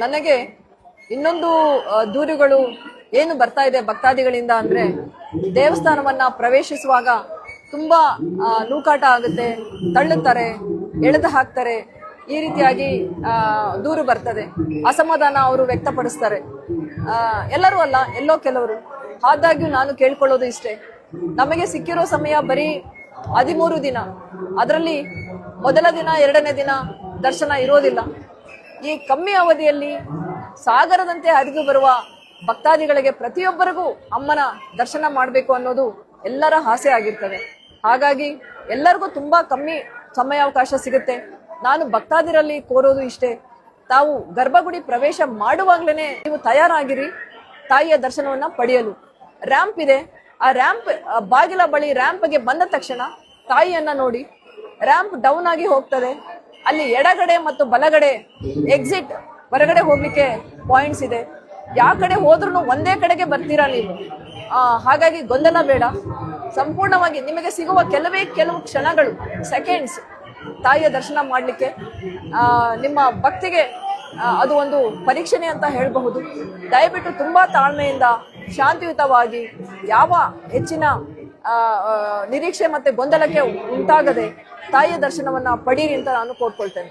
ನನಗೆ ಇನ್ನೊಂದು ದೂರುಗಳು ಏನು ಬರ್ತಾ ಇದೆ ಭಕ್ತಾದಿಗಳಿಂದ ಅಂದ್ರೆ ದೇವಸ್ಥಾನವನ್ನ ಪ್ರವೇಶಿಸುವಾಗ ತುಂಬಾ ನೂಕಾಟ ಆಗುತ್ತೆ, ತಳ್ಳುತ್ತಾರೆ, ಎಳೆದು ಹಾಕ್ತಾರೆ, ಈ ರೀತಿಯಾಗಿ ದೂರು ಬರ್ತದೆ, ಅಸಮಾಧಾನ ಅವರು ವ್ಯಕ್ತಪಡಿಸ್ತಾರೆ. ಎಲ್ಲರೂ ಅಲ್ಲ, ಎಲ್ಲೋ ಕೆಲವರು. ಆದಾಗ್ಯೂ ನಾನು ಕೇಳ್ಕೊಳ್ಳೋದು ಇಷ್ಟೇ, ನಮಗೆ ಸಿಕ್ಕಿರೋ ಸಮಯ ಬರೀ 13 ದಿನ. ಅದರಲ್ಲಿ ಮೊದಲ ದಿನ, 2ನೇ ದಿನ ದರ್ಶನ ಇರೋದಿಲ್ಲ. ಈ ಕಮ್ಮಿ ಅವಧಿಯಲ್ಲಿ ಸಾಗರದಂತೆ ಹರಿದು ಬರುವ ಭಕ್ತಾದಿಗಳಿಗೆ ಪ್ರತಿಯೊಬ್ಬರಿಗೂ ಅಮ್ಮನ ದರ್ಶನ ಮಾಡಬೇಕು ಅನ್ನೋದು ಎಲ್ಲರ ಆಸೆ ಆಗಿರ್ತದೆ. ಹಾಗಾಗಿ ಎಲ್ಲರಿಗೂ ತುಂಬಾ ಕಮ್ಮಿ ಸಮಯಾವಕಾಶ ಸಿಗುತ್ತೆ. ನಾನು ಭಕ್ತಾದಿರಲ್ಲಿ ಕೋರೋದು ಇಷ್ಟೇ, ತಾವು ಗರ್ಭಗುಡಿ ಪ್ರವೇಶ ಮಾಡುವಾಗ್ಲೇನೆ ನೀವು ತಯಾರಾಗಿರಿ ತಾಯಿಯ ದರ್ಶನವನ್ನ ಪಡೆಯಲು. ರ್ಯಾಂಪ್ ಇದೆ, ಆ ರ್ಯಾಂಪ್ ಬಾಗಿಲ ಬಳಿ ರ್ಯಾಂಪ್ಗೆ ಬಂದ ತಕ್ಷಣ ತಾಯಿಯನ್ನ ನೋಡಿ. ರ್ಯಾಂಪ್ ಡೌನ್ ಆಗಿ ಹೋಗ್ತದೆ, ಅಲ್ಲಿ ಎಡಗಡೆ ಮತ್ತು ಬಲಗಡೆ ಎಕ್ಸಿಟ್, ಹೊರಗಡೆ ಹೋಗ್ಲಿಕ್ಕೆ ಪಾಯಿಂಟ್ಸ್ ಇದೆ. ಯಾವ ಕಡೆ ಹೋದ್ರೂ ಒಂದೇ ಕಡೆಗೆ ಬರ್ತೀರಾ ನೀವು. ಹಾಗಾಗಿ ಗೊಂದಲ ಬೇಡ. ಸಂಪೂರ್ಣವಾಗಿ ನಿಮಗೆ ಸಿಗುವ ಕೆಲವು ಕ್ಷಣಗಳು, ಸೆಕೆಂಡ್ಸ್ ತಾಯಿಯ ದರ್ಶನ ಮಾಡಲಿಕ್ಕೆ. ನಿಮ್ಮ ಭಕ್ತಿಗೆ ಅದು ಒಂದು ಪರೀಕ್ಷಣೆ ಅಂತ ಹೇಳಬಹುದು. ದಯವಿಟ್ಟು ತುಂಬಾ ತಾಳ್ಮೆಯಿಂದ ಶಾಂತಿಯುತವಾಗಿ, ಯಾವ ಹೆಚ್ಚಿನ ನಿರೀಕ್ಷೆ ಮತ್ತೆ ಗೊಂದಲಕ್ಕೆ ಉಂಟಾಗದೆ ತಾಯಿಯ ದರ್ಶನವನ್ನ ಪಡೀರಿ ಅಂತ ನಾನು ಕೋರ್ಕೊಳ್ತೇನೆ.